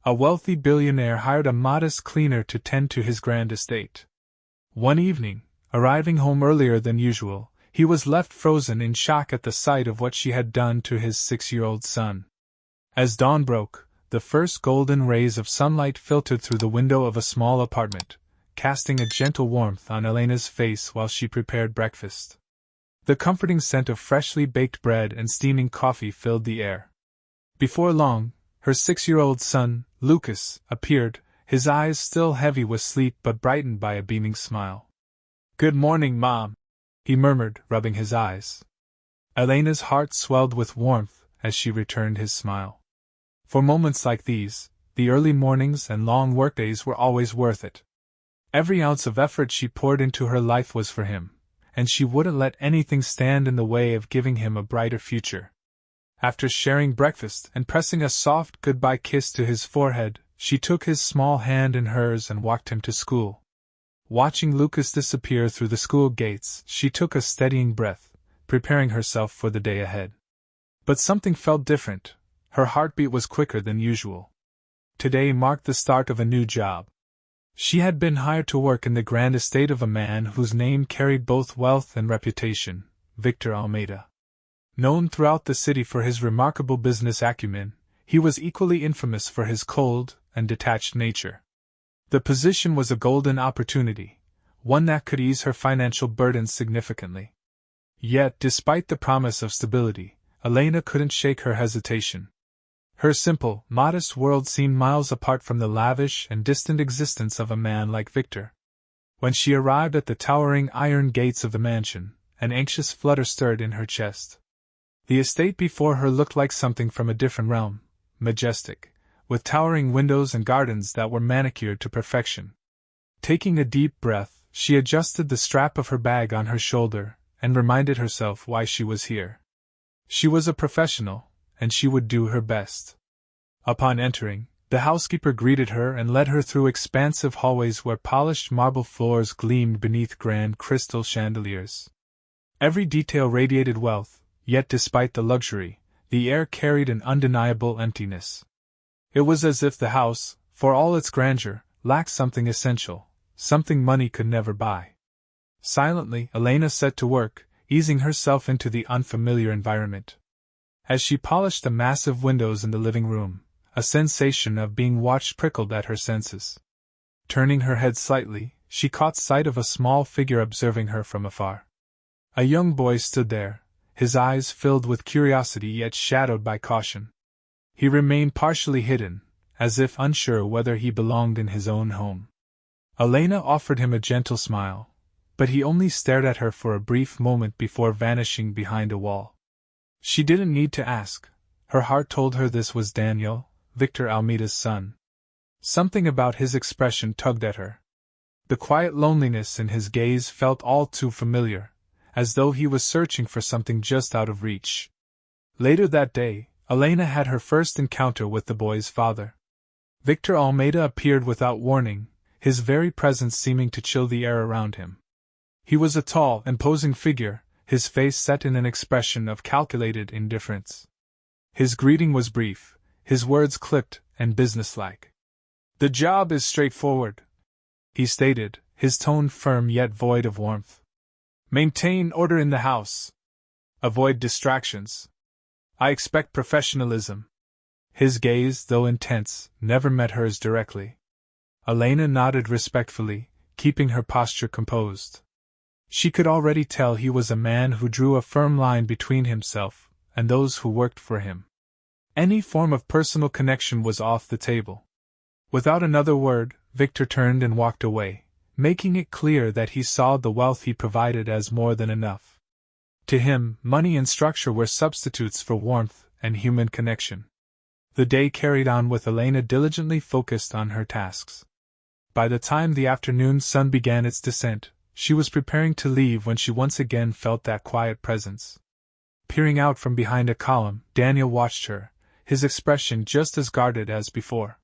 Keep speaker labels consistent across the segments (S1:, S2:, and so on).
S1: A wealthy billionaire hired a modest cleaner to tend to his grand estate. One evening, arriving home earlier than usual, he was left frozen in shock at the sight of what she had done to his 6-year-old son. As dawn broke, the first golden rays of sunlight filtered through the window of a small apartment, casting a gentle warmth on Elena's face while she prepared breakfast. The comforting scent of freshly baked bread and steaming coffee filled the air. Before long, her 6-year-old son, Lucas, appeared, his eyes still heavy with sleep but brightened by a beaming smile. "Good morning, Mom," he murmured, rubbing his eyes. Elena's heart swelled with warmth as she returned his smile. For moments like these, the early mornings and long workdays were always worth it. Every ounce of effort she poured into her life was for him, and she wouldn't let anything stand in the way of giving him a brighter future. After sharing breakfast and pressing a soft goodbye kiss to his forehead, she took his small hand in hers and walked him to school. Watching Lucas disappear through the school gates, she took a steadying breath, preparing herself for the day ahead. But something felt different. Her heartbeat was quicker than usual. Today marked the start of a new job. She had been hired to work in the grand estate of a man whose name carried both wealth and reputation, Victor Almeida. Known throughout the city for his remarkable business acumen, he was equally infamous for his cold and detached nature. The position was a golden opportunity, one that could ease her financial burdens significantly. Yet, despite the promise of stability, Elena couldn't shake her hesitation. Her simple, modest world seemed miles apart from the lavish and distant existence of a man like Victor. When she arrived at the towering iron gates of the mansion, an anxious flutter stirred in her chest. The estate before her looked like something from a different realm, majestic, with towering windows and gardens that were manicured to perfection. Taking a deep breath, she adjusted the strap of her bag on her shoulder and reminded herself why she was here. She was a professional, and she would do her best. Upon entering, the housekeeper greeted her and led her through expansive hallways where polished marble floors gleamed beneath grand crystal chandeliers. Every detail radiated wealth, yet despite the luxury, the air carried an undeniable emptiness. It was as if the house, for all its grandeur, lacked something essential, something money could never buy. Silently, Elena set to work, easing herself into the unfamiliar environment. As she polished the massive windows in the living room, a sensation of being watched prickled at her senses. Turning her head slightly, she caught sight of a small figure observing her from afar. A young boy stood there, his eyes filled with curiosity yet shadowed by caution. He remained partially hidden, as if unsure whether he belonged in his own home. Elena offered him a gentle smile, but he only stared at her for a brief moment before vanishing behind a wall. She didn't need to ask. Her heart told her this was Daniel, Victor Almeida's son. Something about his expression tugged at her. The quiet loneliness in his gaze felt all too familiar, as though he was searching for something just out of reach. Later that day, Elena had her first encounter with the boy's father. Victor Almeida appeared without warning, his very presence seeming to chill the air around him. He was a tall, imposing figure, his face set in an expression of calculated indifference. His greeting was brief, his words clipped and businesslike. "The job is straightforward," he stated, his tone firm yet void of warmth. "Maintain order in the house. Avoid distractions. I expect professionalism." His gaze, though intense, never met hers directly. Elena nodded respectfully, keeping her posture composed. She could already tell he was a man who drew a firm line between himself and those who worked for him. Any form of personal connection was off the table. Without another word, Victor turned and walked away, making it clear that he saw the wealth he provided as more than enough. To him, money and structure were substitutes for warmth and human connection. The day carried on with Elena diligently focused on her tasks. By the time the afternoon sun began its descent, she was preparing to leave when she once again felt that quiet presence. Peering out from behind a column, Daniel watched her, his expression just as guarded as before.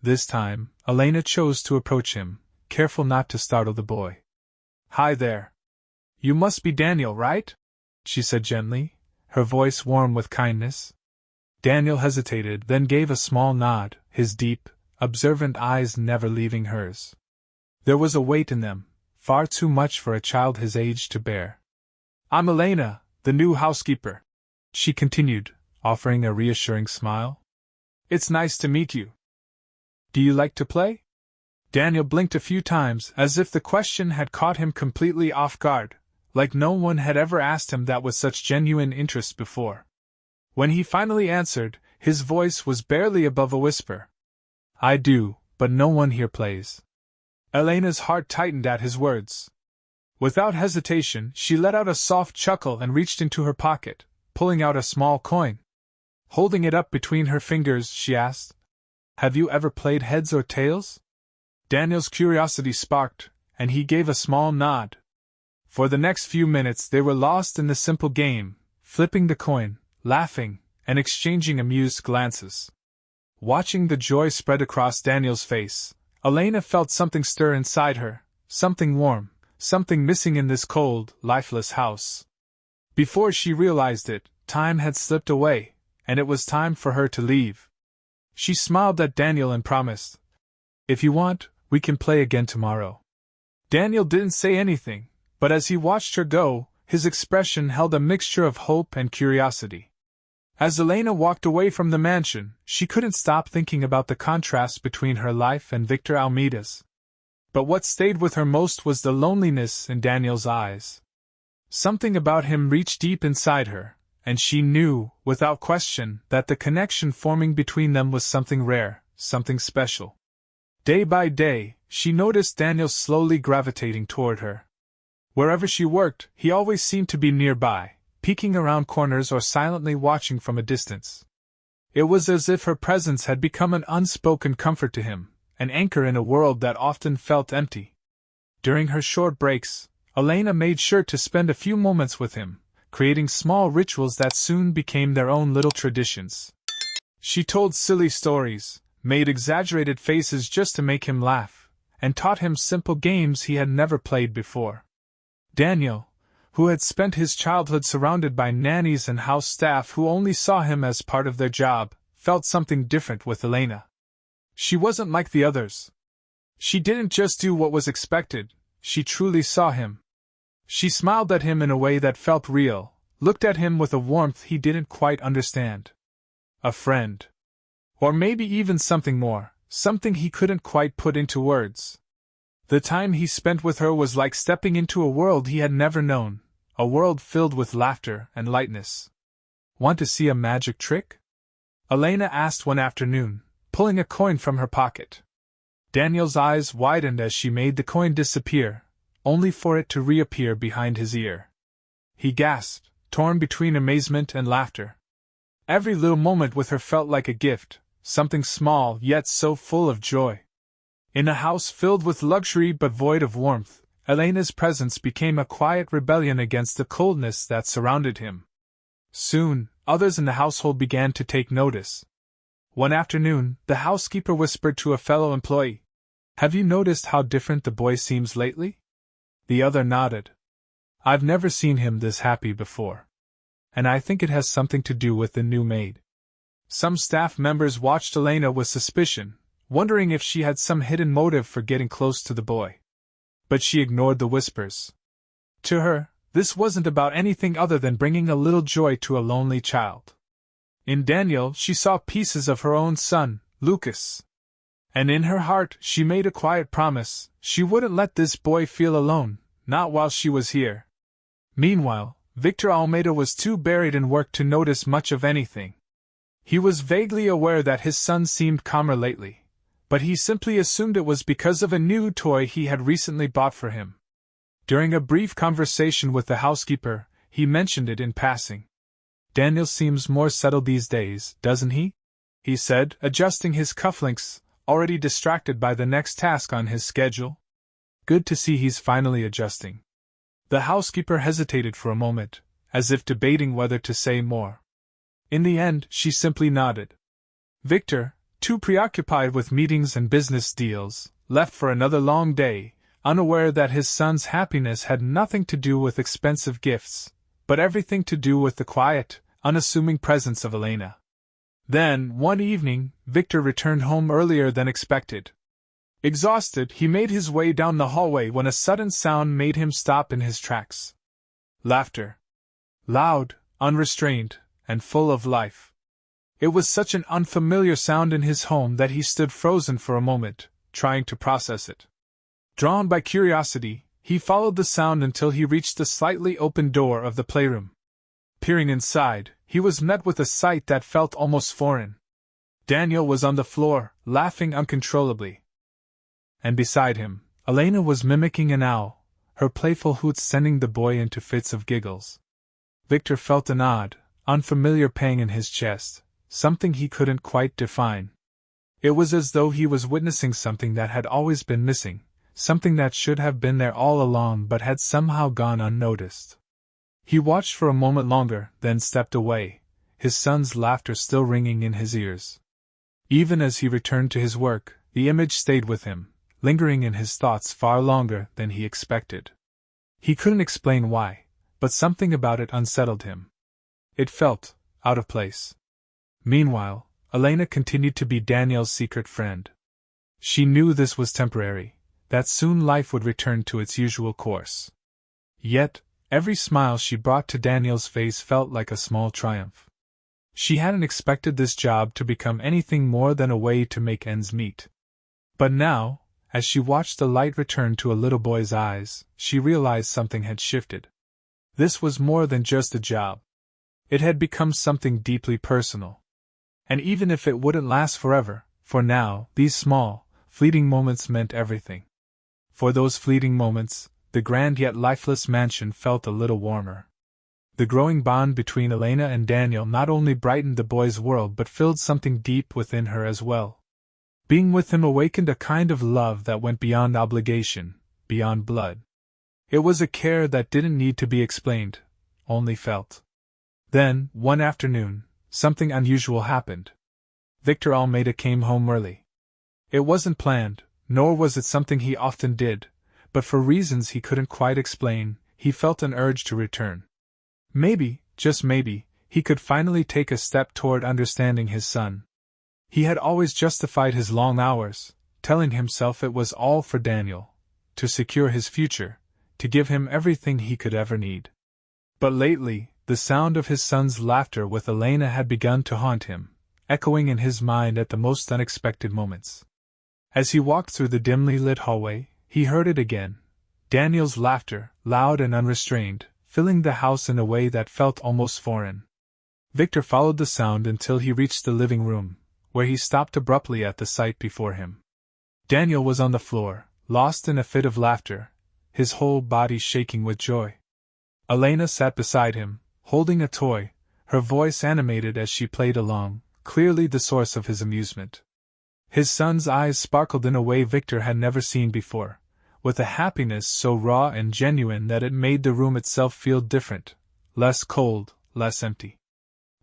S1: This time, Elena chose to approach him, careful not to startle the boy. "Hi there. You must be Daniel, right?" she said gently, her voice warm with kindness. Daniel hesitated, then gave a small nod, his deep, observant eyes never leaving hers. There was a weight in them, far too much for a child his age to bear. "I'm Elena, the new housekeeper," she continued, offering a reassuring smile. "It's nice to meet you. Do you like to play?" Daniel blinked a few times as if the question had caught him completely off guard, like no one had ever asked him that with such genuine interest before. When he finally answered, his voice was barely above a whisper. "I do, but no one here plays." Elena's heart tightened at his words. Without hesitation, she let out a soft chuckle and reached into her pocket, pulling out a small coin. Holding it up between her fingers, she asked, "Have you ever played heads or tails?" Daniel's curiosity sparked, and he gave a small nod. For the next few minutes they were lost in the simple game, flipping the coin, laughing, and exchanging amused glances. Watching the joy spread across Daniel's face, Elena felt something stir inside her, something warm, something missing in this cold, lifeless house. Before she realized it, time had slipped away, and it was time for her to leave. She smiled at Daniel and promised, "If you want, we can play again tomorrow." Daniel didn't say anything, but as he watched her go, his expression held a mixture of hope and curiosity. As Elena walked away from the mansion, she couldn't stop thinking about the contrast between her life and Victor Almeida's. But what stayed with her most was the loneliness in Daniel's eyes. Something about him reached deep inside her, and she knew, without question, that the connection forming between them was something rare, something special. Day by day, she noticed Daniel slowly gravitating toward her. Wherever she worked, he always seemed to be nearby, peeking around corners or silently watching from a distance. It was as if her presence had become an unspoken comfort to him, an anchor in a world that often felt empty. During her short breaks, Elena made sure to spend a few moments with him, creating small rituals that soon became their own little traditions. She told silly stories, made exaggerated faces just to make him laugh, and taught him simple games he had never played before. Daniel, who had spent his childhood surrounded by nannies and house staff who only saw him as part of their job, felt something different with Elena. She wasn't like the others. She didn't just do what was expected, she truly saw him. She smiled at him in a way that felt real, looked at him with a warmth he didn't quite understand. A friend. Or maybe even something more, something he couldn't quite put into words. The time he spent with her was like stepping into a world he had never known, a world filled with laughter and lightness. "Want to see a magic trick?" Elena asked one afternoon, pulling a coin from her pocket. Daniel's eyes widened as she made the coin disappear, only for it to reappear behind his ear. He gasped, torn between amazement and laughter. Every little moment with her felt like a gift, something small yet so full of joy. In a house filled with luxury but void of warmth, Elena's presence became a quiet rebellion against the coldness that surrounded him. Soon, others in the household began to take notice. One afternoon, the housekeeper whispered to a fellow employee, "Have you noticed how different the boy seems lately?" The other nodded. "I've never seen him this happy before. And I think it has something to do with the new maid." Some staff members watched Elena with suspicion, wondering if she had some hidden motive for getting close to the boy. But she ignored the whispers. To her, this wasn't about anything other than bringing a little joy to a lonely child. In Daniel, she saw pieces of her own son, Lucas. And in her heart, she made a quiet promise: she wouldn't let this boy feel alone, not while she was here. Meanwhile, Victor Almeida was too buried in work to notice much of anything. He was vaguely aware that his son seemed calmer lately, but he simply assumed it was because of a new toy he had recently bought for him. During a brief conversation with the housekeeper, he mentioned it in passing. "Daniel seems more settled these days, doesn't he?" he said, adjusting his cufflinks, already distracted by the next task on his schedule. "Good to see he's finally adjusting." The housekeeper hesitated for a moment, as if debating whether to say more. In the end, she simply nodded. Victor, too preoccupied with meetings and business deals, left for another long day, unaware that his son's happiness had nothing to do with expensive gifts, but everything to do with the quiet, unassuming presence of Elena. Then, one evening, Victor returned home earlier than expected. Exhausted, he made his way down the hallway when a sudden sound made him stop in his tracks. Laughter. Loud, unrestrained, and full of life. It was such an unfamiliar sound in his home that he stood frozen for a moment, trying to process it. Drawn by curiosity, he followed the sound until he reached the slightly open door of the playroom. Peering inside, he was met with a sight that felt almost foreign. Daniel was on the floor, laughing uncontrollably. And beside him, Elena was mimicking an owl, her playful hoots sending the boy into fits of giggles. Victor felt an odd, unfamiliar pang in his chest, something he couldn't quite define. It was as though he was witnessing something that had always been missing, something that should have been there all along but had somehow gone unnoticed. He watched for a moment longer, then stepped away, his son's laughter still ringing in his ears. Even as he returned to his work, the image stayed with him, lingering in his thoughts far longer than he expected. He couldn't explain why, but something about it unsettled him. It felt out of place. Meanwhile, Elena continued to be Daniel's secret friend. She knew this was temporary, that soon life would return to its usual course. Yet, every smile she brought to Daniel's face felt like a small triumph. She hadn't expected this job to become anything more than a way to make ends meet. But now, as she watched the light return to a little boy's eyes, she realized something had shifted. This was more than just a job. It had become something deeply personal. And even if it wouldn't last forever, for now, these small, fleeting moments meant everything. For those fleeting moments, the grand yet lifeless mansion felt a little warmer. The growing bond between Elena and Daniel not only brightened the boy's world but filled something deep within her as well. Being with him awakened a kind of love that went beyond obligation, beyond blood. It was a care that didn't need to be explained, only felt. Then, one afternoon, something unusual happened. Victor Almeida came home early. It wasn't planned, nor was it something he often did, but for reasons he couldn't quite explain, he felt an urge to return. Maybe, just maybe, he could finally take a step toward understanding his son. He had always justified his long hours, telling himself it was all for Daniel, to secure his future, to give him everything he could ever need. But lately, the sound of his son's laughter with Elena had begun to haunt him, echoing in his mind at the most unexpected moments. As he walked through the dimly lit hallway, he heard it again, Daniel's laughter, loud and unrestrained, filling the house in a way that felt almost foreign. Victor followed the sound until he reached the living room, where he stopped abruptly at the sight before him. Daniel was on the floor, lost in a fit of laughter, his whole body shaking with joy. Elena sat beside him, holding a toy, her voice animated as she played along, clearly the source of his amusement. His son's eyes sparkled in a way Victor had never seen before, with a happiness so raw and genuine that it made the room itself feel different, less cold, less empty.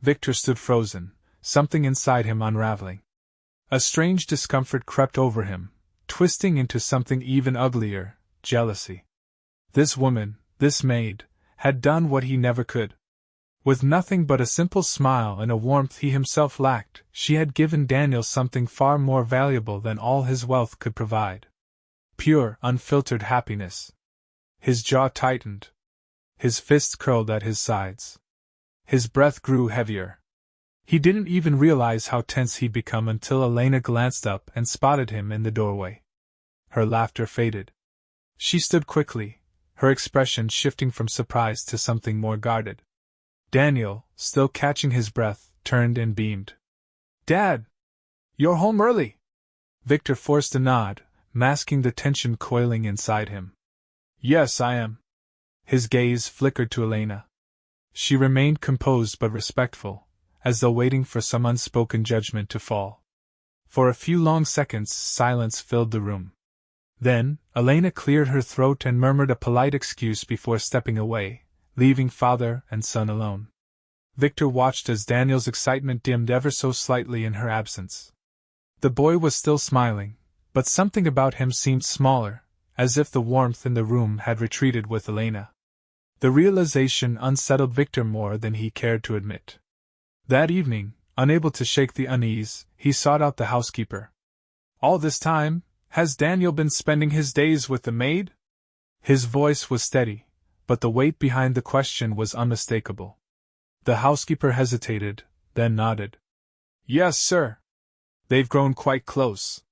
S1: Victor stood frozen, something inside him unraveling. A strange discomfort crept over him, twisting into something even uglier, jealousy. This woman, this maid, had done what he never could. With nothing but a simple smile and a warmth he himself lacked, she had given Daniel something far more valuable than all his wealth could provide. Pure, unfiltered happiness. His jaw tightened. His fists curled at his sides. His breath grew heavier. He didn't even realize how tense he'd become until Elena glanced up and spotted him in the doorway. Her laughter faded. She stood quickly, her expression shifting from surprise to something more guarded. Daniel, still catching his breath, turned and beamed. "Dad! You're home early!" Victor forced a nod, masking the tension coiling inside him. "Yes, I am." His gaze flickered to Elena. She remained composed but respectful, as though waiting for some unspoken judgment to fall. For a few long seconds silence filled the room. Then, Elena cleared her throat and murmured a polite excuse before stepping away, leaving father and son alone. Victor watched as Daniel's excitement dimmed ever so slightly in her absence. The boy was still smiling, but something about him seemed smaller, as if the warmth in the room had retreated with Elena. The realization unsettled Victor more than he cared to admit. That evening, Unable to shake the unease, he sought out the housekeeper. "All this time, has Daniel been spending his days with the maid?" His voice was steady, but the weight behind the question was unmistakable. The housekeeper hesitated, then nodded. "Yes, sir. They've grown quite close.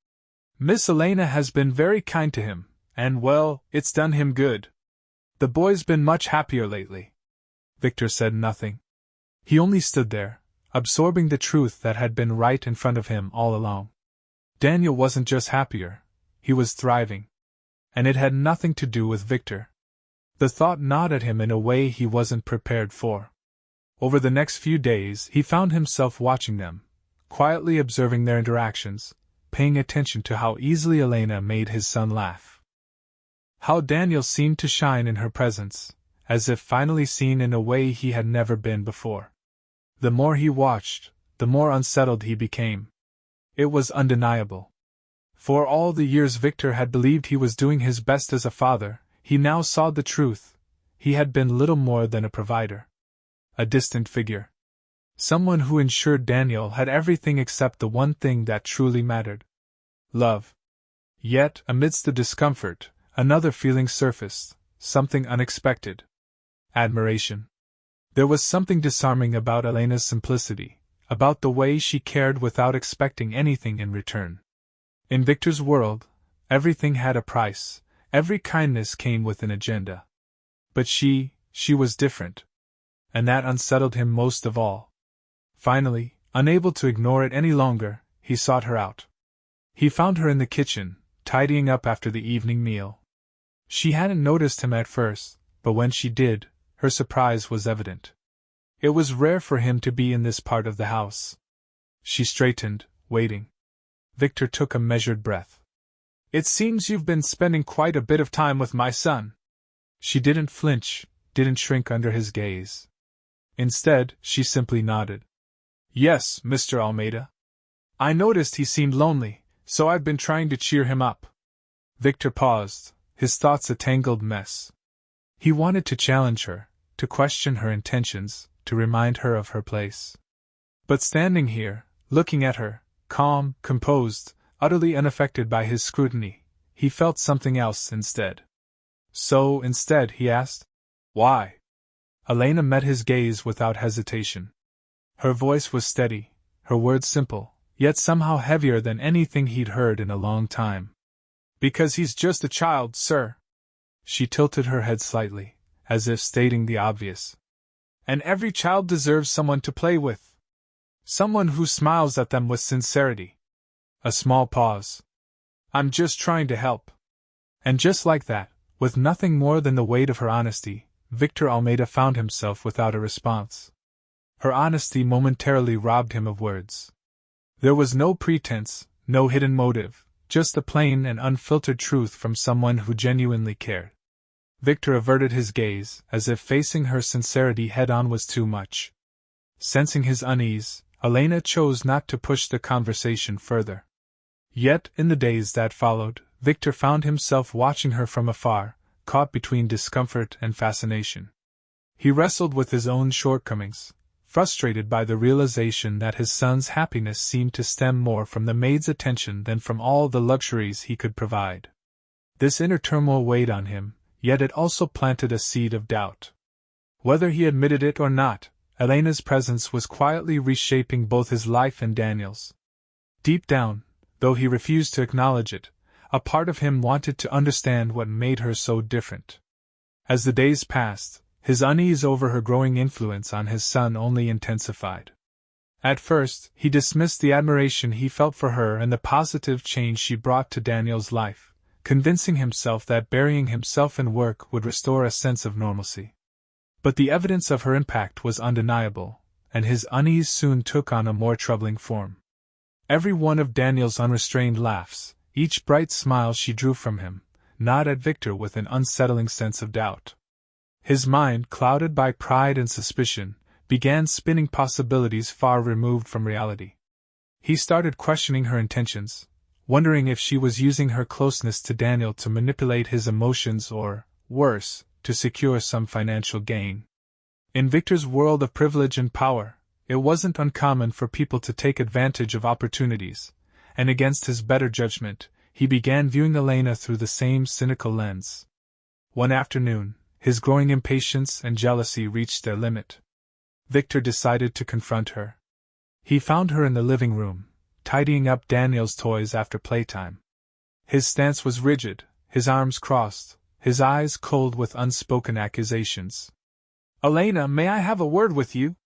S1: Miss Elena has been very kind to him, and well, it's done him good. The boy's been much happier lately." Victor said nothing. He only stood there, absorbing the truth that had been right in front of him all along. Daniel wasn't just happier, he was thriving. And it had nothing to do with Victor. The thought gnawed at him in a way he wasn't prepared for. Over the next few days he found himself watching them, quietly observing their interactions, paying attention to how easily Elena made his son laugh. How Daniel seemed to shine in her presence, as if finally seen in a way he had never been before. The more he watched, the more unsettled he became. It was undeniable. For all the years Victor had believed he was doing his best as a father, he now saw the truth. He had been little more than a provider. A distant figure. Someone who ensured Daniel had everything except the one thing that truly mattered. Love. Yet, amidst the discomfort, another feeling surfaced, something unexpected. Admiration. There was something disarming about Elena's simplicity, about the way she cared without expecting anything in return. In Victor's world, everything had a price, every kindness came with an agenda. But she was different. And that unsettled him most of all. Finally, unable to ignore it any longer, he sought her out. He found her in the kitchen, tidying up after the evening meal. She hadn't noticed him at first, but when she did, her surprise was evident. It was rare for him to be in this part of the house. She straightened, waiting. Victor took a measured breath. "It seems you've been spending quite a bit of time with my son." She didn't flinch, didn't shrink under his gaze. Instead, she simply nodded. "Yes, Mr. Almeida. I noticed he seemed lonely, so I've been trying to cheer him up." Victor paused, his thoughts a tangled mess. He wanted to challenge her, to question her intentions, to remind her of her place. But standing here, looking at her, calm, composed, utterly unaffected by his scrutiny, he felt something else instead. So, instead, he asked, "Why?" Elena met his gaze without hesitation. Her voice was steady, her words simple, yet somehow heavier than anything he'd heard in a long time. "Because he's just a child, sir." She tilted her head slightly, as if stating the obvious. "And every child deserves someone to play with. Someone who smiles at them with sincerity." A small pause. "I'm just trying to help." And just like that, with nothing more than the weight of her honesty, Victor Almeida found himself without a response. Her honesty momentarily robbed him of words. There was no pretense, no hidden motive, just the plain and unfiltered truth from someone who genuinely cared. Victor averted his gaze, as if facing her sincerity head-on was too much. Sensing his unease, Elena chose not to push the conversation further. Yet, in the days that followed, Victor found himself watching her from afar, caught between discomfort and fascination. He wrestled with his own shortcomings, frustrated by the realization that his son's happiness seemed to stem more from the maid's attention than from all the luxuries he could provide. This inner turmoil weighed on him, yet it also planted a seed of doubt. Whether he admitted it or not, Elena's presence was quietly reshaping both his life and Daniel's. Deep down, though he refused to acknowledge it, a part of him wanted to understand what made her so different. As the days passed, his unease over her growing influence on his son only intensified. At first, he dismissed the admiration he felt for her and the positive change she brought to Daniel's life, convincing himself that burying himself in work would restore a sense of normalcy. But the evidence of her impact was undeniable, and his unease soon took on a more troubling form. Every one of Daniel's unrestrained laughs, each bright smile she drew from him, gnawed at Victor with an unsettling sense of doubt. His mind, clouded by pride and suspicion, began spinning possibilities far removed from reality. He started questioning her intentions, wondering if she was using her closeness to Daniel to manipulate his emotions or, worse, to secure some financial gain. In Victor's world of privilege and power, it wasn't uncommon for people to take advantage of opportunities, and against his better judgment, he began viewing Elena through the same cynical lens. One afternoon, his growing impatience and jealousy reached their limit. Victor decided to confront her. He found her in the living room, tidying up Daniel's toys after playtime. His stance was rigid, his arms crossed, his eyes cold with unspoken accusations. "Elena, may I have a word with you?"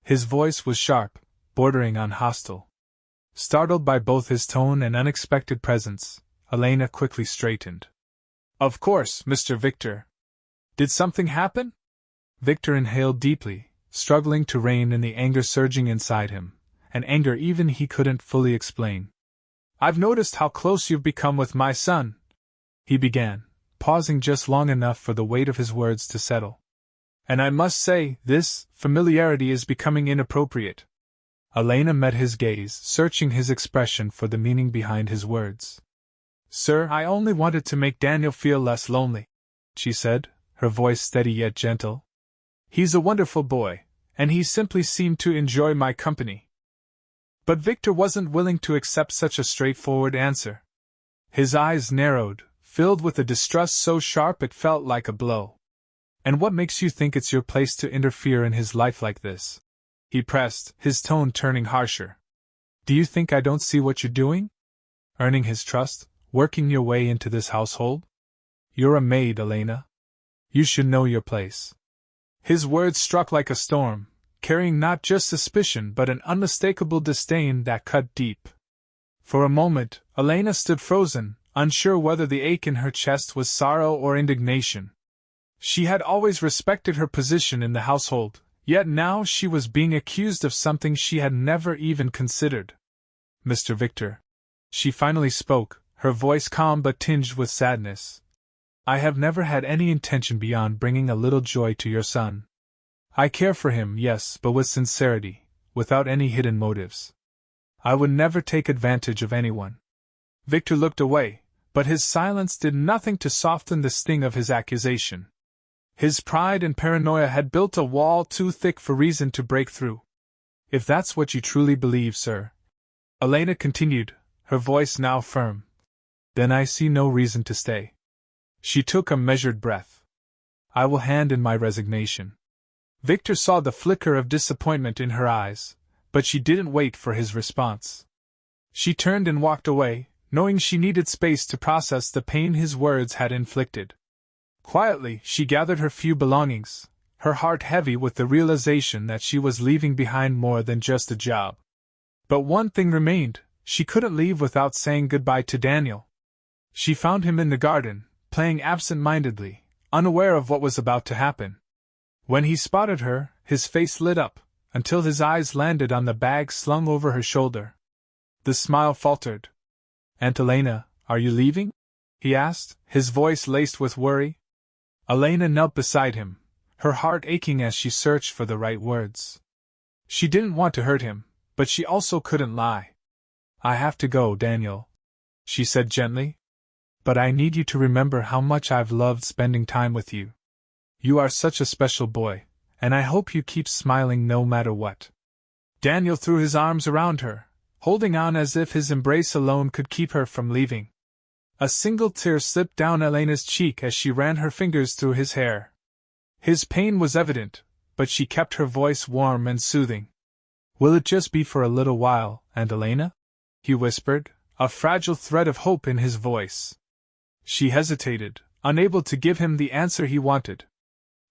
S1: His voice was sharp, bordering on hostile. Startled by both his tone and unexpected presence, Elena quickly straightened. "Of course, Mr. Victor. Did something happen?" Victor inhaled deeply, struggling to rein in the anger surging inside him, an anger even he couldn't fully explain. "I've noticed how close you've become with my son," he began, pausing just long enough for the weight of his words to settle. "And I must say, this familiarity is becoming inappropriate." Elena met his gaze, searching his expression for the meaning behind his words. "Sir, I only wanted to make Daniel feel less lonely," she said, her voice steady yet gentle. "He's a wonderful boy, and he simply seemed to enjoy my company." But Victor wasn't willing to accept such a straightforward answer. His eyes narrowed, filled with a distrust so sharp it felt like a blow. "And what makes you think it's your place to interfere in his life like this?" he pressed, his tone turning harsher. "Do you think I don't see what you're doing? Earning his trust, working your way into this household? You're a maid, Elena. You should know your place." His words struck like a storm, carrying not just suspicion but an unmistakable disdain that cut deep. For a moment, Elena stood frozen, unsure whether the ache in her chest was sorrow or indignation. She had always respected her position in the household, yet now she was being accused of something she had never even considered. "Mr. Victor," she finally spoke, her voice calm but tinged with sadness, "I have never had any intention beyond bringing a little joy to your son. I care for him, yes, but with sincerity, without any hidden motives. I would never take advantage of anyone." Victor looked away, but his silence did nothing to soften the sting of his accusation. His pride and paranoia had built a wall too thick for reason to break through. "If that's what you truly believe, sir," Elena continued, her voice now firm, "then I see no reason to stay." She took a measured breath. "I will hand in my resignation." Victor saw the flicker of disappointment in her eyes, but she didn't wait for his response. She turned and walked away, knowing she needed space to process the pain his words had inflicted. Quietly, she gathered her few belongings, her heart heavy with the realization that she was leaving behind more than just a job. But one thing remained: she couldn't leave without saying goodbye to Daniel. She found him in the garden, playing absent-mindedly, unaware of what was about to happen. When he spotted her, his face lit up, until his eyes landed on the bag slung over her shoulder. The smile faltered. "Aunt Elena, are you leaving?" he asked, his voice laced with worry. Elena knelt beside him, her heart aching as she searched for the right words. She didn't want to hurt him, but she also couldn't lie. "I have to go, Daniel," she said gently. "But I need you to remember how much I've loved spending time with you. You are such a special boy, and I hope you keep smiling no matter what." Daniel threw his arms around her, holding on as if his embrace alone could keep her from leaving. A single tear slipped down Elena's cheek as she ran her fingers through his hair. His pain was evident, but she kept her voice warm and soothing. "Will it just be for a little while, Aunt Elena?" he whispered, a fragile thread of hope in his voice. She hesitated, unable to give him the answer he wanted.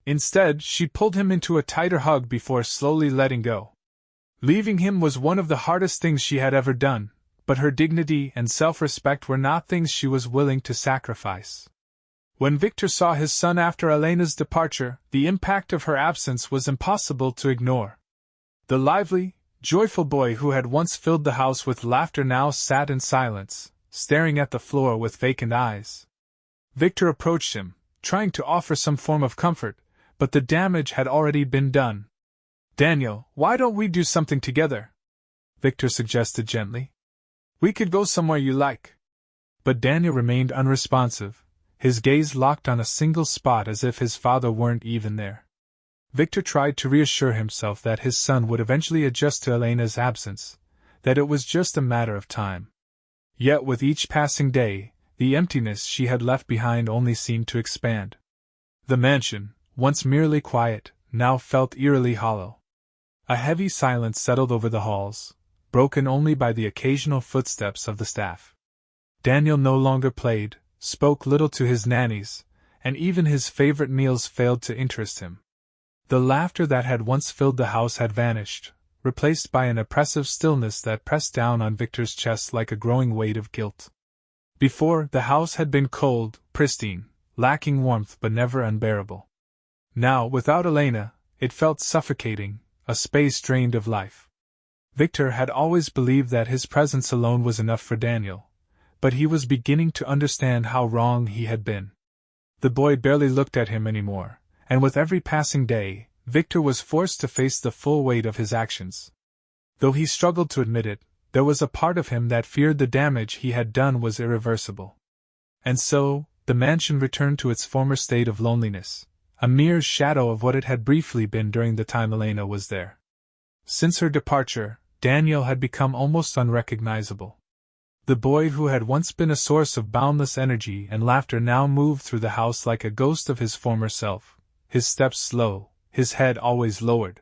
S1: Instead, she pulled him into a tighter hug before slowly letting go. Leaving him was one of the hardest things she had ever done, but her dignity and self-respect were not things she was willing to sacrifice. When Victor saw his son after Elena's departure, the impact of her absence was impossible to ignore. The lively, joyful boy who had once filled the house with laughter now sat in silence, staring at the floor with vacant eyes. Victor approached him, trying to offer some form of comfort, but the damage had already been done. "Daniel, why don't we do something together?" Victor suggested gently. "We could go somewhere you like." But Daniel remained unresponsive, his gaze locked on a single spot as if his father weren't even there. Victor tried to reassure himself that his son would eventually adjust to Elena's absence, that it was just a matter of time. Yet with each passing day, the emptiness she had left behind only seemed to expand. The mansion, once merely quiet, now felt eerily hollow. A heavy silence settled over the halls, broken only by the occasional footsteps of the staff. Daniel no longer played, spoke little to his nannies, and even his favorite meals failed to interest him. The laughter that had once filled the house had vanished, replaced by an oppressive stillness that pressed down on Victor's chest like a growing weight of guilt. Before, the house had been cold, pristine, lacking warmth but never unbearable. Now, without Elena, it felt suffocating, a space drained of life. Victor had always believed that his presence alone was enough for Daniel, but he was beginning to understand how wrong he had been. The boy barely looked at him anymore, and with every passing day, Victor was forced to face the full weight of his actions. Though he struggled to admit it, there was a part of him that feared the damage he had done was irreversible. And so, the mansion returned to its former state of loneliness, a mere shadow of what it had briefly been during the time Elena was there. Since her departure, Daniel had become almost unrecognizable. The boy who had once been a source of boundless energy and laughter now moved through the house like a ghost of his former self, his steps slow, his head always lowered.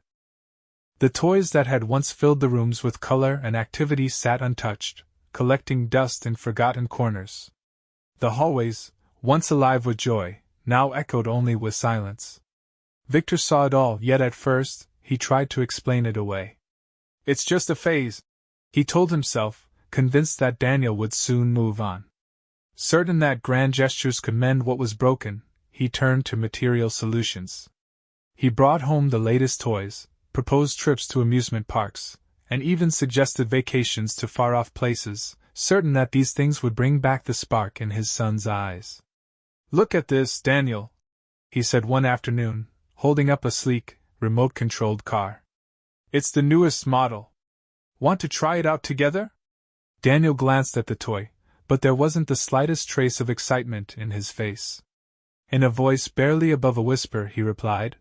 S1: The toys that had once filled the rooms with color and activity sat untouched, collecting dust in forgotten corners. The hallways, once alive with joy, now echoed only with silence. Victor saw it all, yet at first, he tried to explain it away. "It's just a phase," he told himself, convinced that Daniel would soon move on. Certain that grand gestures could mend what was broken, he turned to material solutions. He brought home the latest toys, proposed trips to amusement parks, and even suggested vacations to far-off places, certain that these things would bring back the spark in his son's eyes. "Look at this, Daniel," he said one afternoon, holding up a sleek, remote-controlled car. "It's the newest model. Want to try it out together?" Daniel glanced at the toy, but there wasn't the slightest trace of excitement in his face. In a voice barely above a whisper, he replied,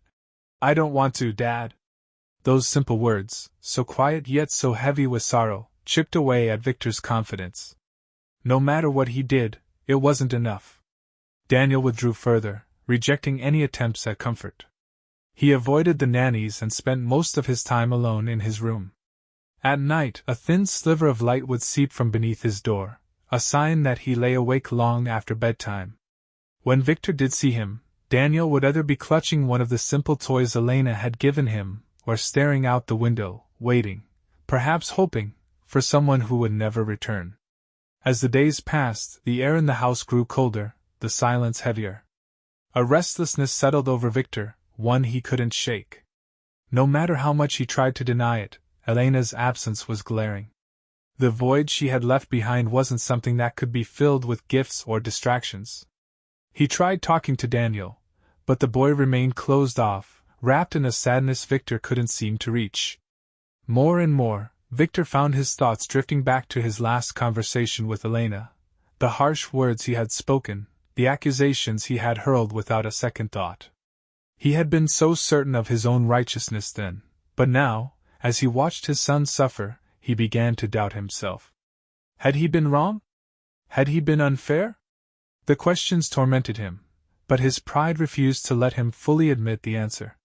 S1: "I don't want to, Dad." Those simple words, so quiet yet so heavy with sorrow, chipped away at Victor's confidence. No matter what he did, it wasn't enough. Daniel withdrew further, rejecting any attempts at comfort. He avoided the nannies and spent most of his time alone in his room. At night, a thin sliver of light would seep from beneath his door, a sign that he lay awake long after bedtime. When Victor did see him, Daniel would either be clutching one of the simple toys Elena had given him, or staring out the window, waiting, perhaps hoping, for someone who would never return. As the days passed, the air in the house grew colder, the silence heavier. A restlessness settled over Victor, one he couldn't shake. No matter how much he tried to deny it, Elena's absence was glaring. The void she had left behind wasn't something that could be filled with gifts or distractions. He tried talking to Daniel, but the boy remained closed off, wrapped in a sadness Victor couldn't seem to reach. More and more, Victor found his thoughts drifting back to his last conversation with Elena, the harsh words he had spoken, the accusations he had hurled without a second thought. He had been so certain of his own righteousness then, but now, as he watched his son suffer, he began to doubt himself. Had he been wrong? Had he been unfair? The questions tormented him, but his pride refused to let him fully admit the answer.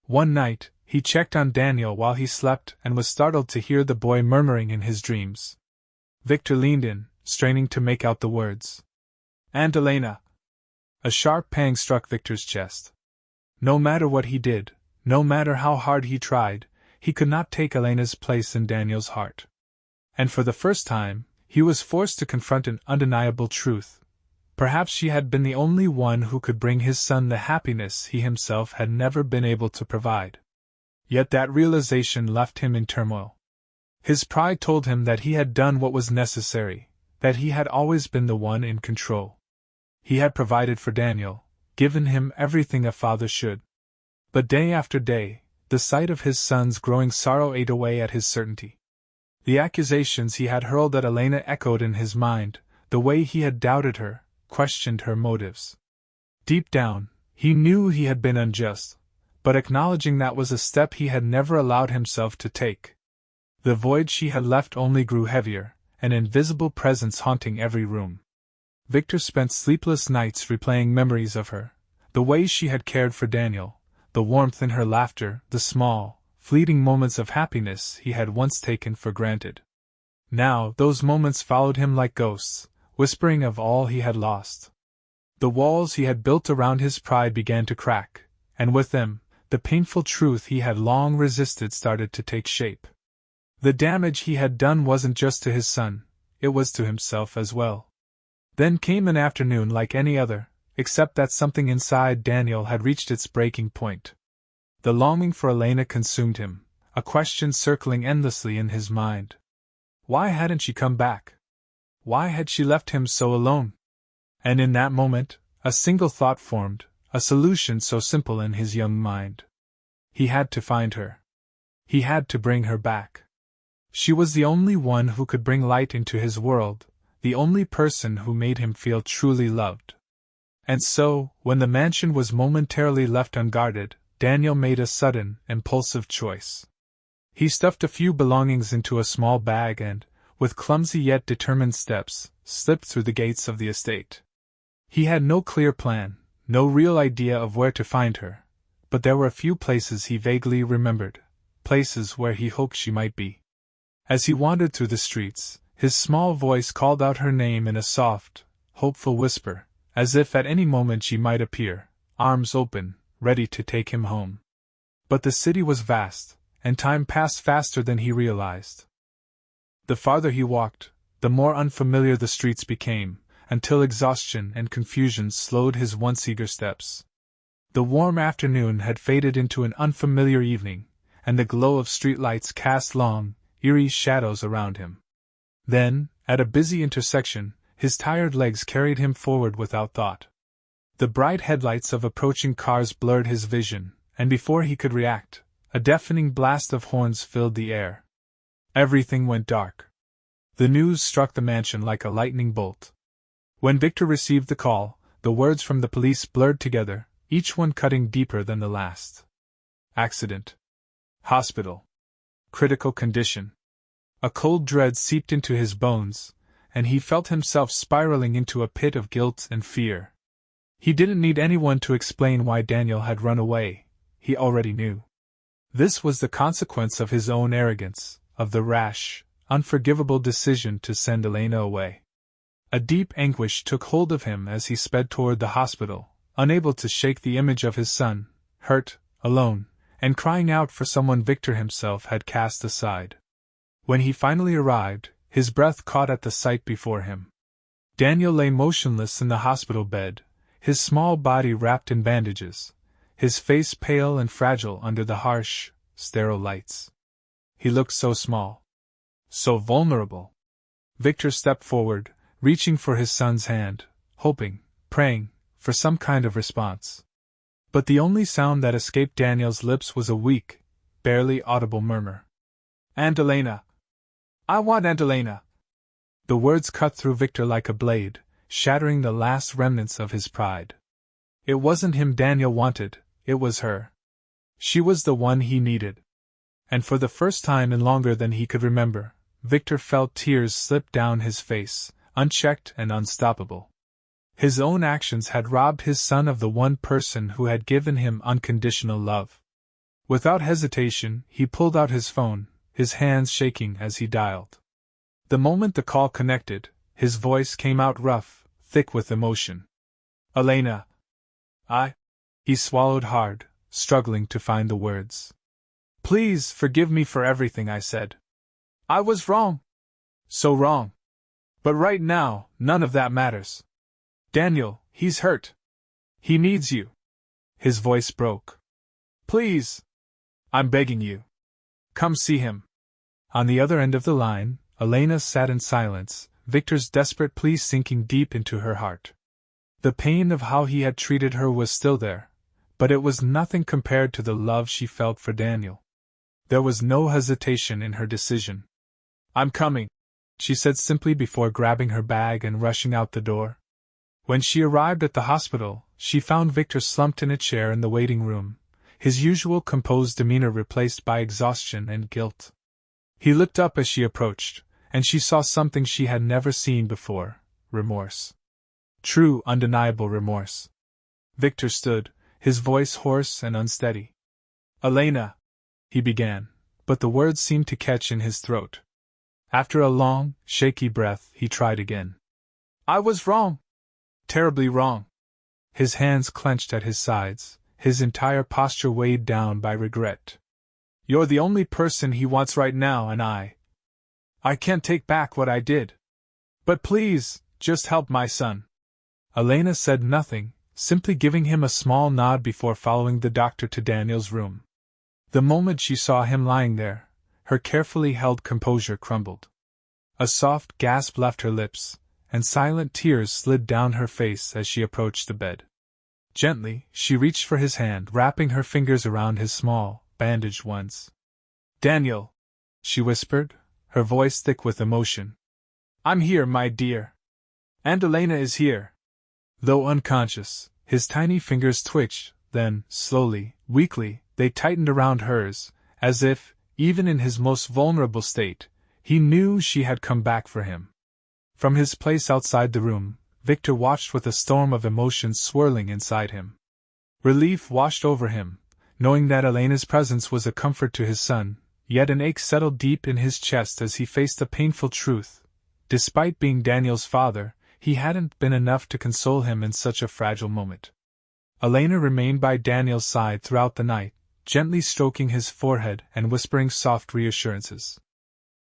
S1: One night, he checked on Daniel while he slept and was startled to hear the boy murmuring in his dreams. Victor leaned in, straining to make out the words. "Aunt Elena." A sharp pang struck Victor's chest. No matter what he did, no matter how hard he tried, he could not take Elena's place in Daniel's heart. And for the first time, he was forced to confront an undeniable truth. Perhaps she had been the only one who could bring his son the happiness he himself had never been able to provide. Yet that realization left him in turmoil. His pride told him that he had done what was necessary, that he had always been the one in control. He had provided for Daniel, given him everything a father should. But day after day, the sight of his son's growing sorrow ate away at his certainty. The accusations he had hurled at Elena echoed in his mind, the way he had doubted her, questioned her motives. Deep down, he knew he had been unjust, but acknowledging that was a step he had never allowed himself to take. The void she had left only grew heavier, an invisible presence haunting every room. Victor spent sleepless nights replaying memories of her, the way she had cared for Daniel, the warmth in her laughter, the small, fleeting moments of happiness he had once taken for granted. Now, those moments followed him like ghosts, whispering of all he had lost. The walls he had built around his pride began to crack, and with them, the painful truth he had long resisted started to take shape. The damage he had done wasn't just to his son, it was to himself as well. Then came an afternoon like any other, except that something inside Daniel had reached its breaking point. The longing for Elena consumed him, a question circling endlessly in his mind. Why hadn't she come back? Why had she left him so alone? And in that moment, a single thought formed, a solution so simple in his young mind. He had to find her. He had to bring her back. She was the only one who could bring light into his world, the only person who made him feel truly loved. And so, when the mansion was momentarily left unguarded, Daniel made a sudden, impulsive choice. He stuffed a few belongings into a small bag and, with clumsy yet determined steps, slipped through the gates of the estate. He had no clear plan, no real idea of where to find her, but there were a few places he vaguely remembered, places where he hoped she might be. As he wandered through the streets, his small voice called out her name in a soft, hopeful whisper, as if at any moment she might appear, arms open, ready to take him home. But the city was vast, and time passed faster than he realized. The farther he walked, the more unfamiliar the streets became, until exhaustion and confusion slowed his once eager steps. The warm afternoon had faded into an unfamiliar evening, and the glow of streetlights cast long, eerie shadows around him. Then, at a busy intersection, his tired legs carried him forward without thought. The bright headlights of approaching cars blurred his vision, and before he could react, a deafening blast of horns filled the air. Everything went dark. The news struck the mansion like a lightning bolt. When Victor received the call, the words from the police blurred together, each one cutting deeper than the last. Accident. Hospital. Critical condition. A cold dread seeped into his bones, and he felt himself spiraling into a pit of guilt and fear. He didn't need anyone to explain why Daniel had run away, he already knew. This was the consequence of his own arrogance, of the rash, unforgivable decision to send Elena away. A deep anguish took hold of him as he sped toward the hospital, unable to shake the image of his son, hurt, alone, and crying out for someone Victor himself had cast aside. When he finally arrived, his breath caught at the sight before him. Daniel lay motionless in the hospital bed, his small body wrapped in bandages, his face pale and fragile under the harsh, sterile lights. He looked so small, so vulnerable. Victor stepped forward, reaching for his son's hand, hoping, praying, for some kind of response. But the only sound that escaped Daniel's lips was a weak, barely audible murmur. "Aunt Elena! I want Aunt Elena!" The words cut through Victor like a blade, shattering the last remnants of his pride. It wasn't him Daniel wanted, it was her. She was the one he needed. And for the first time in longer than he could remember, Victor felt tears slip down his face, unchecked and unstoppable. His own actions had robbed his son of the one person who had given him unconditional love. Without hesitation, he pulled out his phone, his hands shaking as he dialed. The moment the call connected, his voice came out rough, thick with emotion. "Elena. He swallowed hard, struggling to find the words. "Please forgive me for everything I said. I was wrong. So wrong. But right now, none of that matters. Daniel, he's hurt. He needs you." His voice broke. "Please. I'm begging you. Come see him." On the other end of the line, Elena sat in silence, Victor's desperate plea sinking deep into her heart. The pain of how he had treated her was still there, but it was nothing compared to the love she felt for Daniel. There was no hesitation in her decision. "I'm coming," she said simply before grabbing her bag and rushing out the door. When she arrived at the hospital, she found Victor slumped in a chair in the waiting room, his usual composed demeanor replaced by exhaustion and guilt. He looked up as she approached, and she saw something she had never seen before: remorse. True, undeniable remorse. Victor stood, his voice hoarse and unsteady. "Elena," he began, but the words seemed to catch in his throat. After a long, shaky breath, he tried again. "I was wrong. Terribly wrong." His hands clenched at his sides, his entire posture weighed down by regret. "You're the only person he wants right now, and I can't take back what I did. But please, just help my son." Elena said nothing, simply giving him a small nod before following the doctor to Daniel's room. The moment she saw him lying there, her carefully held composure crumbled. A soft gasp left her lips, and silent tears slid down her face as she approached the bed. Gently, she reached for his hand, wrapping her fingers around his small, bandaged ones. "Daniel," she whispered, her voice thick with emotion. "I'm here, my dear. And Elena is here." Though unconscious, his tiny fingers twitched, then, slowly, weakly, they tightened around hers, as if, even in his most vulnerable state, he knew she had come back for him. From his place outside the room, Victor watched with a storm of emotions swirling inside him. Relief washed over him, knowing that Elena's presence was a comfort to his son, yet an ache settled deep in his chest as he faced the painful truth. Despite being Daniel's father, he hadn't been enough to console him in such a fragile moment. Elena remained by Daniel's side throughout the night, gently stroking his forehead and whispering soft reassurances.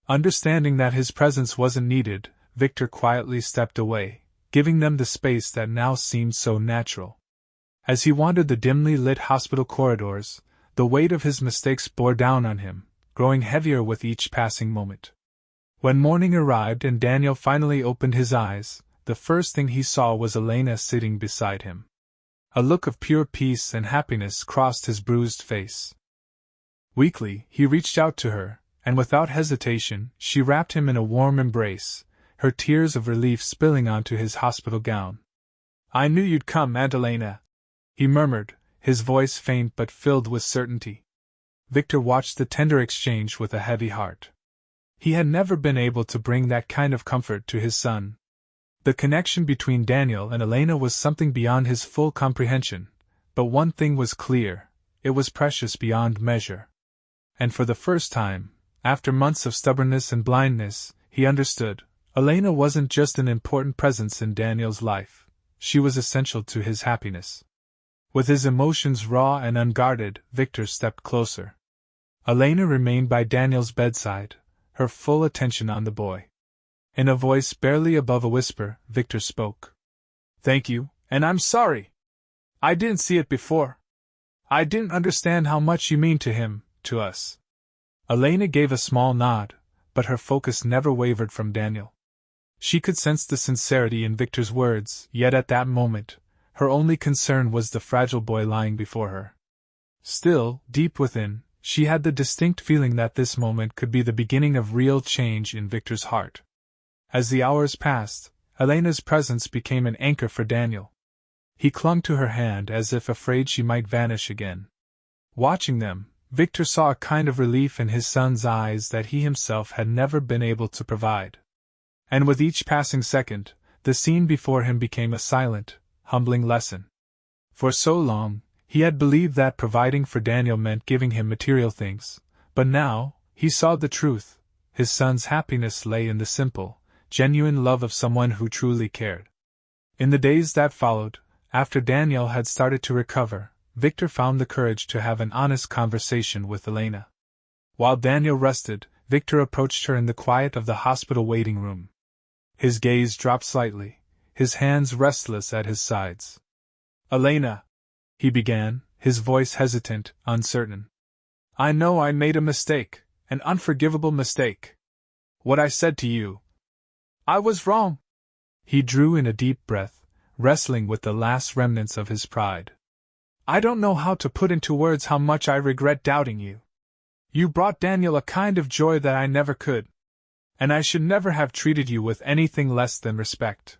S1: Understanding that his presence wasn't needed, Victor quietly stepped away, giving them the space that now seemed so natural. As he wandered the dimly lit hospital corridors, the weight of his mistakes bore down on him, growing heavier with each passing moment. When morning arrived and Daniel finally opened his eyes, the first thing he saw was Elena sitting beside him. A look of pure peace and happiness crossed his bruised face. Weakly, he reached out to her, and without hesitation, she wrapped him in a warm embrace, her tears of relief spilling onto his hospital gown. "I knew you'd come, Aunt Elena," he murmured, his voice faint but filled with certainty. Victor watched the tender exchange with a heavy heart. He had never been able to bring that kind of comfort to his son. The connection between Daniel and Elena was something beyond his full comprehension, but one thing was clear: it was precious beyond measure. And for the first time, after months of stubbornness and blindness, he understood. Elena wasn't just an important presence in Daniel's life, she was essential to his happiness. With his emotions raw and unguarded, Victor stepped closer. Elena remained by Daniel's bedside, her full attention on the boy. In a voice barely above a whisper, Victor spoke. "Thank you, and I'm sorry. I didn't see it before. I didn't understand how much you mean to him, to us." Elena gave a small nod, but her focus never wavered from Daniel. She could sense the sincerity in Victor's words, yet at that moment, her only concern was the fragile boy lying before her. Still, deep within, she had the distinct feeling that this moment could be the beginning of real change in Victor's heart. As the hours passed, Elena's presence became an anchor for Daniel. He clung to her hand as if afraid she might vanish again. Watching them, Victor saw a kind of relief in his son's eyes that he himself had never been able to provide. And with each passing second, the scene before him became a silent, humbling lesson. For so long, he had believed that providing for Daniel meant giving him material things, but now, he saw the truth: his son's happiness lay in the simple, genuine love of someone who truly cared. In the days that followed, after Daniel had started to recover, Victor found the courage to have an honest conversation with Elena. While Daniel rested, Victor approached her in the quiet of the hospital waiting room. His gaze dropped slightly, his hands restless at his sides. "Elena," he began, his voice hesitant, uncertain. "I know I made a mistake, an unforgivable mistake. What I said to you, I was wrong." He drew in a deep breath, wrestling with the last remnants of his pride. "I don't know how to put into words how much I regret doubting you. You brought Daniel a kind of joy that I never could. And I should never have treated you with anything less than respect."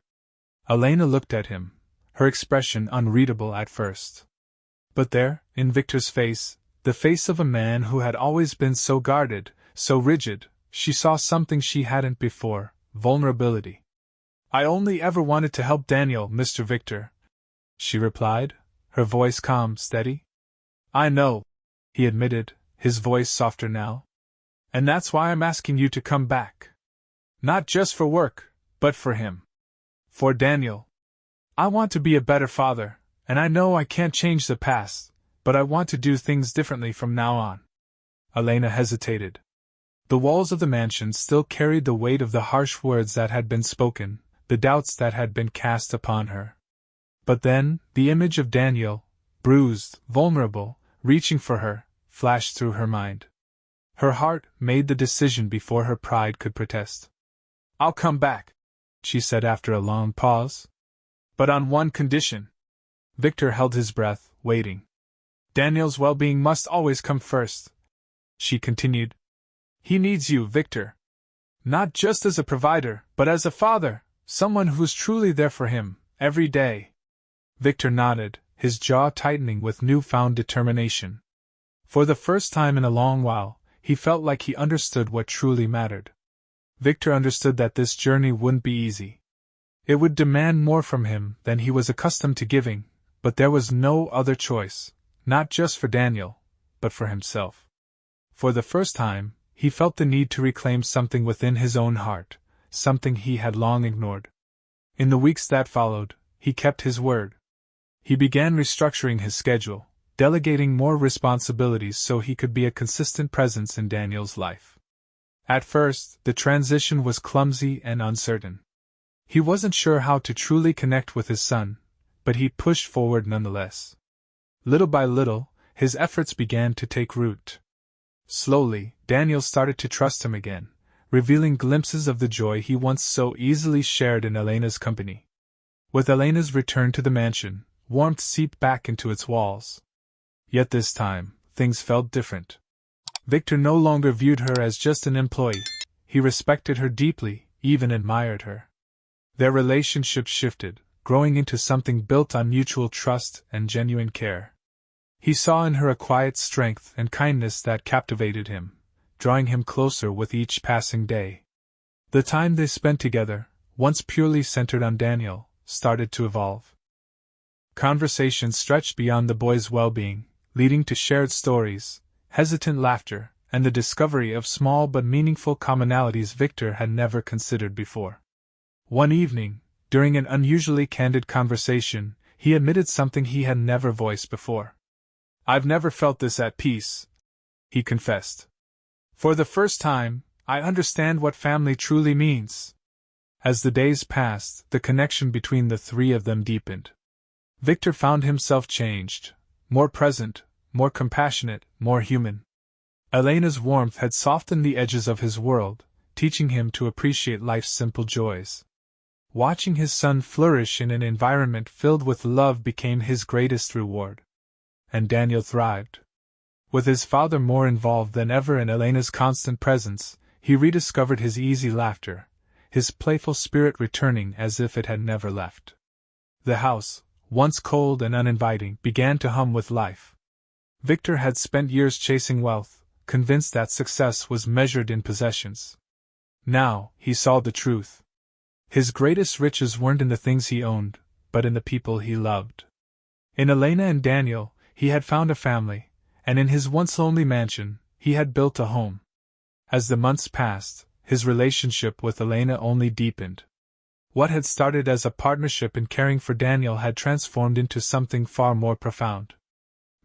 S1: Elena looked at him, her expression unreadable at first. But there, in Victor's face, the face of a man who had always been so guarded, so rigid, she saw something she hadn't before: vulnerability. "I only ever wanted to help Daniel, Mr. Victor," she replied, her voice calm, steady. "I know," he admitted, his voice softer now. "And that's why I'm asking you to come back. Not just for work, but for him. For Daniel. I want to be a better father, and I know I can't change the past, but I want to do things differently from now on." Elena hesitated. The walls of the mansion still carried the weight of the harsh words that had been spoken, the doubts that had been cast upon her. But then, the image of Daniel, bruised, vulnerable, reaching for her, flashed through her mind. Her heart made the decision before her pride could protest. "I'll come back," she said after a long pause. "But on one condition." Victor held his breath, waiting. "Daniel's well-being must always come first," she continued. "He needs you, Victor. Not just as a provider, but as a father, someone who's truly there for him, every day." Victor nodded, his jaw tightening with newfound determination. For the first time in a long while, he felt like he understood what truly mattered. Victor understood that this journey wouldn't be easy. It would demand more from him than he was accustomed to giving, but there was no other choice, not just for Daniel, but for himself. For the first time, he felt the need to reclaim something within his own heart, something he had long ignored. In the weeks that followed, he kept his word. He began restructuring his schedule, delegating more responsibilities so he could be a consistent presence in Daniel's life. At first, the transition was clumsy and uncertain. He wasn't sure how to truly connect with his son, but he pushed forward nonetheless. Little by little, his efforts began to take root. Slowly, Daniel started to trust him again, revealing glimpses of the joy he once so easily shared in Elena's company. With Elena's return to the mansion, warmth seeped back into its walls. Yet this time, things felt different. Victor no longer viewed her as just an employee. He respected her deeply, even admired her. Their relationship shifted, growing into something built on mutual trust and genuine care. He saw in her a quiet strength and kindness that captivated him, drawing him closer with each passing day. The time they spent together, once purely centered on Daniel, started to evolve. Conversations stretched beyond the boy's well-being, leading to shared stories, hesitant laughter, and the discovery of small but meaningful commonalities Victor had never considered before. One evening, during an unusually candid conversation, he admitted something he had never voiced before. "I've never felt this at peace," he confessed. "For the first time, I understand what family truly means." As the days passed, the connection between the three of them deepened. Victor found himself changed, more present, more compassionate, more human. Elena's warmth had softened the edges of his world, teaching him to appreciate life's simple joys. Watching his son flourish in an environment filled with love became his greatest reward. And Daniel thrived. With his father more involved than ever in Elena's constant presence, he rediscovered his easy laughter, his playful spirit returning as if it had never left. The house, once cold and uninviting, began to hum with life. Victor had spent years chasing wealth, convinced that success was measured in possessions. Now, he saw the truth. His greatest riches weren't in the things he owned, but in the people he loved. In Elena and Daniel, he had found a family, and in his once lonely mansion, he had built a home. As the months passed, his relationship with Elena only deepened. What had started as a partnership in caring for Daniel had transformed into something far more profound.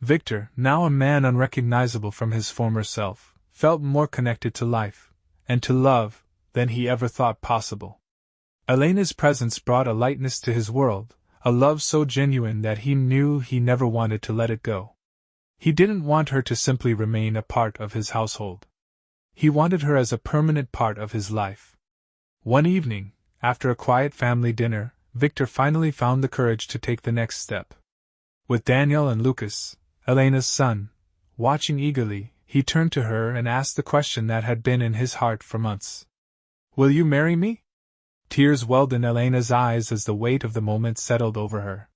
S1: Victor, now a man unrecognizable from his former self, felt more connected to life, and to love, than he ever thought possible. Elena's presence brought a lightness to his world, a love so genuine that he knew he never wanted to let it go. He didn't want her to simply remain a part of his household. He wanted her as a permanent part of his life. One evening, after a quiet family dinner, Victor finally found the courage to take the next step. With Daniel and Lucas, Elena's son, watching eagerly, he turned to her and asked the question that had been in his heart for months. "Will you marry me?" Tears welled in Elena's eyes as the weight of the moment settled over her.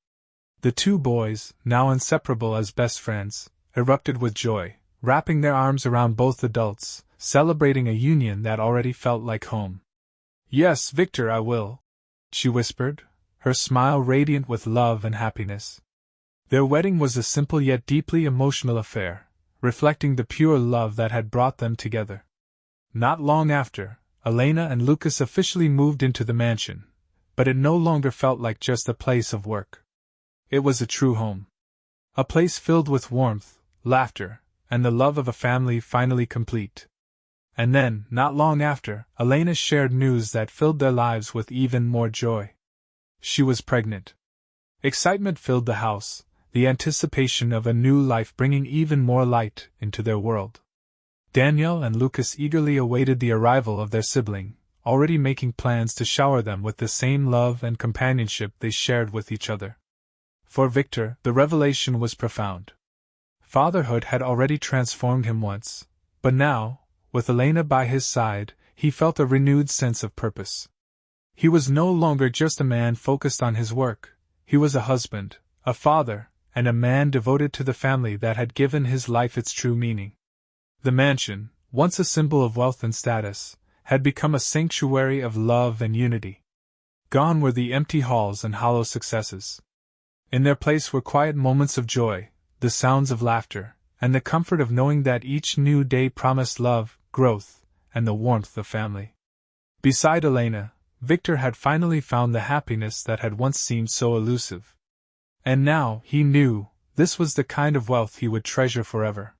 S1: The two boys, now inseparable as best friends, erupted with joy, wrapping their arms around both adults, celebrating a union that already felt like home. "Yes, Victor, I will," she whispered, her smile radiant with love and happiness. Their wedding was a simple yet deeply emotional affair, reflecting the pure love that had brought them together. Not long after, Elena and Lucas officially moved into the mansion, but it no longer felt like just a place of work. It was a true home. A place filled with warmth, laughter, and the love of a family finally complete. And then, not long after, Elena shared news that filled their lives with even more joy. She was pregnant. Excitement filled the house, the anticipation of a new life bringing even more light into their world. Danielle and Lucas eagerly awaited the arrival of their sibling, already making plans to shower them with the same love and companionship they shared with each other. For Victor, the revelation was profound. Fatherhood had already transformed him once, but now, with Elena by his side, he felt a renewed sense of purpose. He was no longer just a man focused on his work, he was a husband, a father, and a man devoted to the family that had given his life its true meaning. The mansion, once a symbol of wealth and status, had become a sanctuary of love and unity. Gone were the empty halls and hollow successes. In their place were quiet moments of joy, the sounds of laughter, and the comfort of knowing that each new day promised love, growth, and the warmth of family. Beside Elena, Victor had finally found the happiness that had once seemed so elusive. And now, he knew, this was the kind of wealth he would treasure forever.